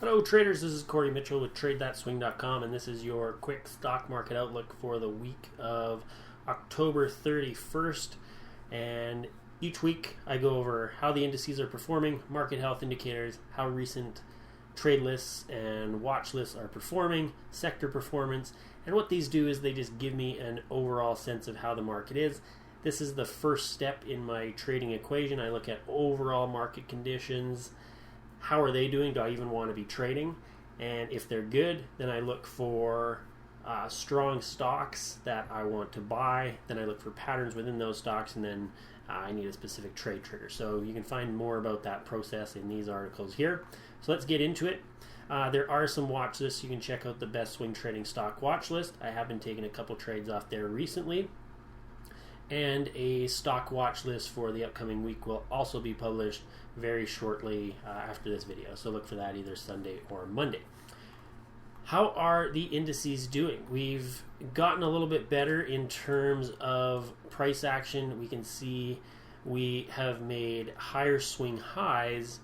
Hello traders, this is Corey Mitchell with TradeThatSwing.com, and this is your quick stock market outlook for the week of October 31st. And each week I go over how the indices are performing, market health indicators, how recent trade lists and watch lists are performing, sector performance, and what these do is they just give me an overall sense of how the market is. This is the first step in my trading equation. I look at overall market conditions. How are they doing? Do I even want to be trading? And if they're good, then I look for strong stocks that I want to buy. Then I look for patterns within those stocks, and then I need a specific trade trigger. So you can find more about that process in these articles here. So let's get into it. There are some watch lists. You can check out the best swing trading stock watch list. I have been taking a couple trades off there recently. And a stock watch list for the upcoming week will also be published very shortly after this video. So look for that either Sunday or Monday. How are the indices doing? We've gotten a little bit better in terms of price action. We can see we have made higher swing highs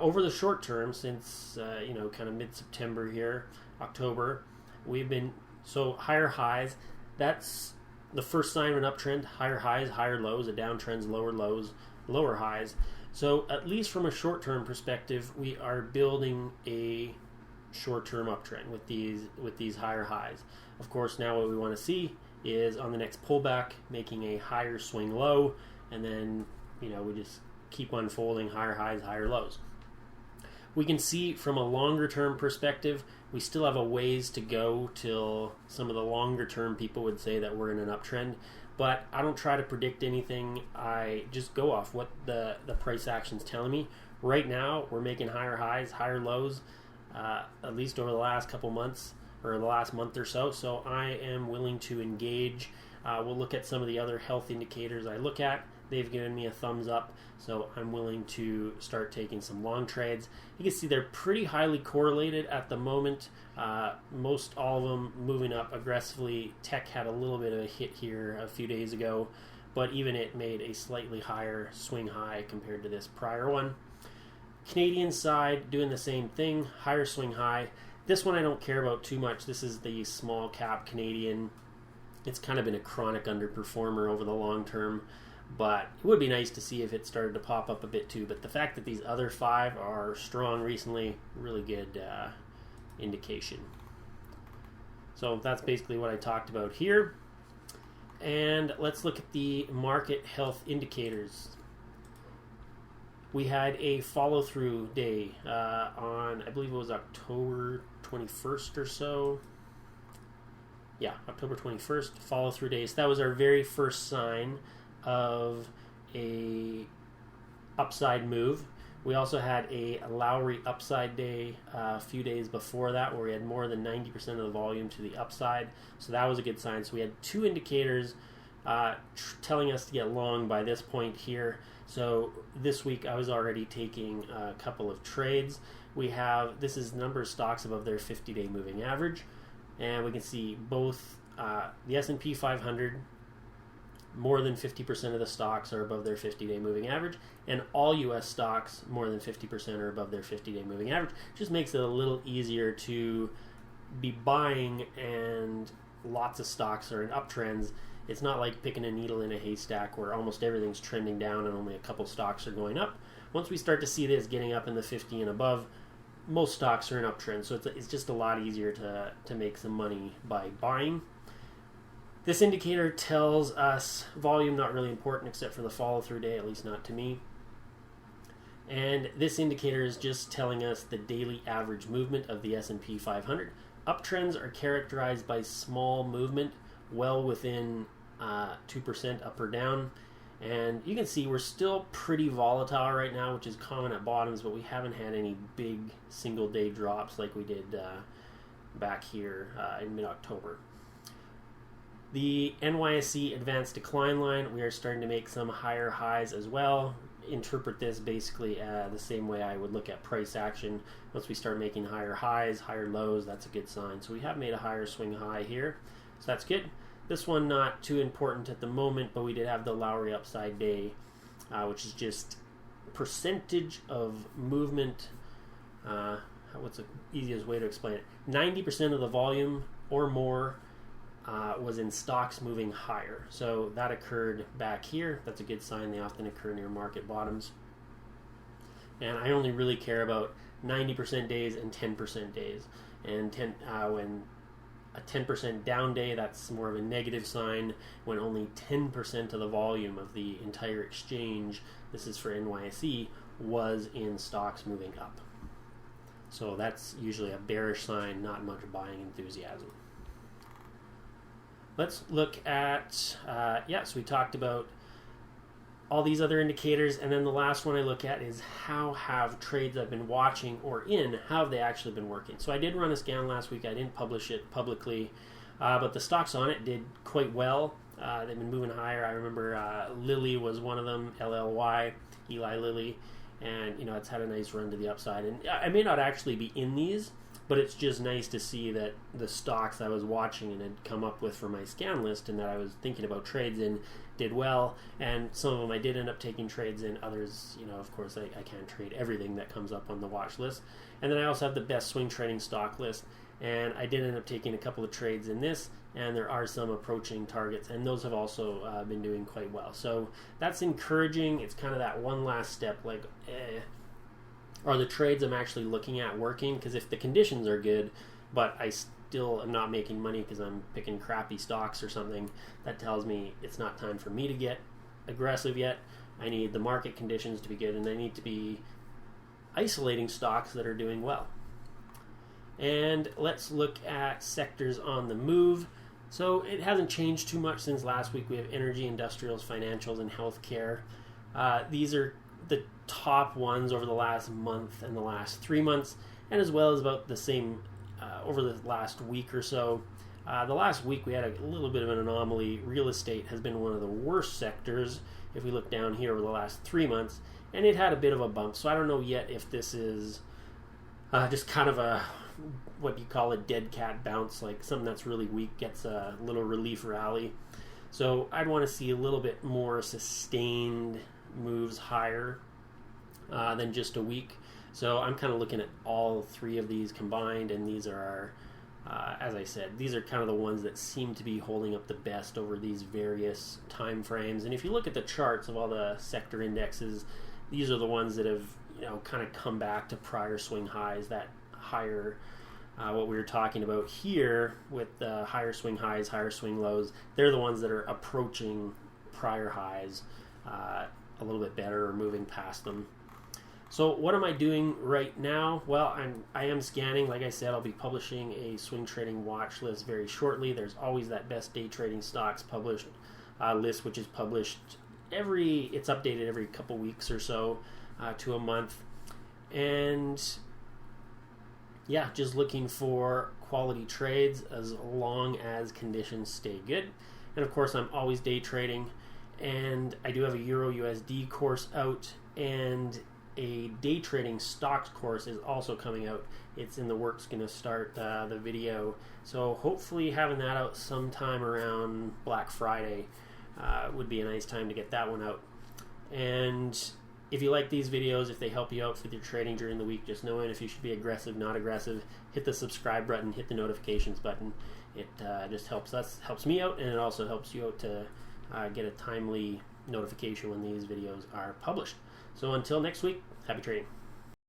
over the short term since kind of mid-September here, October. We've been higher highs. That's the first sign of an uptrend. Higher highs, higher lows. A downtrend's lower lows, lower highs. So at least from a short-term perspective, we are building a short-term uptrend with these higher highs. Of course, now what we want to see is on the next pullback, making a higher swing low, and then we just keep unfolding higher highs, higher lows. We can see from a longer-term perspective, we still have a ways to go till some of the longer-term people would say that we're in an uptrend. But I don't try to predict anything. I just go off what the price action's telling me. Right now, we're making higher highs, higher lows, at least over the last couple months or the last month or so. So I am willing to engage. We'll look at some of the other health indicators I look at. They've given me a thumbs up, so I'm willing to start taking some long trades. You can see they're pretty highly correlated at the moment. Most all of them moving up aggressively. Tech had a little bit of a hit here a few days ago, but even it made a slightly higher swing high compared to this prior one. Canadian side doing the same thing, higher swing high. This one I don't care about too much. This is the small cap Canadian. It's kind of been a chronic underperformer over the long term. But it would be nice to see if it started to pop up a bit too. But the fact that these other five are strong recently, really good indication. So that's basically what I talked about here. And let's look at the market health indicators. We had a follow-through day on, I believe it was October 21st or so. Yeah, October 21st, follow-through day. So that was our very first sign of a upside move. We also had a Lowry upside day a few days before that where we had more than 90% of the volume to the upside. So that was a good sign. So we had two indicators telling us to get long by this point here. So this week I was already taking a couple of trades. This is number of stocks above their 50-day moving average. And we can see both the S&P 500, more than 50% of the stocks are above their 50-day moving average, and all U.S. stocks, more than 50% are above their 50-day moving average. Just makes it a little easier to be buying, and lots of stocks are in uptrends. It's not like picking a needle in a haystack where almost everything's trending down and only a couple stocks are going up. Once we start to see this getting up in the 50 and above, most stocks are in uptrends, so it's just a lot easier to make some money by buying. This indicator tells us volume not really important except for the follow-through day, at least not to me. And this indicator is just telling us the daily average movement of the S&P 500. Uptrends are characterized by small movement, well within 2% up or down. And you can see we're still pretty volatile right now, which is common at bottoms, but we haven't had any big single-day drops like we did back here in mid-October. The NYSE advanced decline line, we are starting to make some higher highs as well. Interpret this basically the same way I would look at price action. Once we start making higher highs, higher lows, that's a good sign. So we have made a higher swing high here, so that's good. This one not too important at the moment, but we did have the Lowry upside day, which is just percentage of movement what's the easiest way to explain it? 90% of the volume or more was in stocks moving higher. So that occurred back here. That's a good sign. They often occur near market bottoms. And I only really care about 90% days and 10% days. And when a 10% down day, that's more of a negative sign. When only 10% of the volume of the entire exchange, this is for NYSE, was in stocks moving up. So that's usually a bearish sign, not much buying enthusiasm. Let's look at, so we talked about all these other indicators, and then the last one I look at is how have trades I've been watching or in, how have they actually been working? So I did run a scan last week. I didn't publish it publicly, but the stocks on it did quite well. They've been moving higher. I remember Lilly was one of them, LLY, Eli Lilly, and it's had a nice run to the upside. And I may not actually be in these, but it's just nice to see that the stocks I was watching and had come up with for my scan list and that I was thinking about trades in did well. And some of them I did end up taking trades in. Others, of course, I can't trade everything that comes up on the watch list. And then I also have the best swing trading stock list. And I did end up taking a couple of trades in this, and there are some approaching targets, and those have also been doing quite well. So that's encouraging. It's kind of that one last step, like, are the trades I'm actually looking at working? Because if the conditions are good, but I still am not making money because I'm picking crappy stocks or something, that tells me it's not time for me to get aggressive yet. I need the market conditions to be good, and I need to be isolating stocks that are doing well. And let's look at sectors on the move. So it hasn't changed too much since last week. We have energy, industrials, financials, and healthcare. These are the top ones over the last month and the last 3 months, and as well as about the same over the last week or so. The last week we had a little bit of an anomaly. Real estate has been one of the worst sectors if we look down here over the last 3 months, and it had a bit of a bump. So I don't know yet if this is just kind of a what you call a dead cat bounce, like something that's really weak gets a little relief rally. So I'd want to see a little bit more sustained moves higher than just a week. So I'm kind of looking at all three of these combined, and these are as I said, these are kind of the ones that seem to be holding up the best over these various time frames. And if you look at the charts of all the sector indexes, these are the ones that have kind of come back to prior swing highs, that higher what we were talking about here with the higher swing highs, higher swing lows. They're the ones that are approaching prior highs a little bit better or moving past them. So what am I doing right now? Well, I am scanning. Like I said, I'll be publishing a swing trading watch list very shortly. There's always that best day trading stocks published list, which is published it's updated every couple weeks or so to a month. And yeah, just looking for quality trades as long as conditions stay good. And of course, I'm always day trading, and I do have a Euro USD course out, and a day trading stocks course is also coming out. It's in the works, going to start the video. So hopefully having that out sometime around Black Friday would be a nice time to get that one out. And if you like these videos, if they help you out with your trading during the week, just knowing if you should be aggressive, not aggressive, hit the subscribe button, hit the notifications button. It just helps me out, and it also helps you out to get a timely notification when these videos are published. So until next week, happy trading.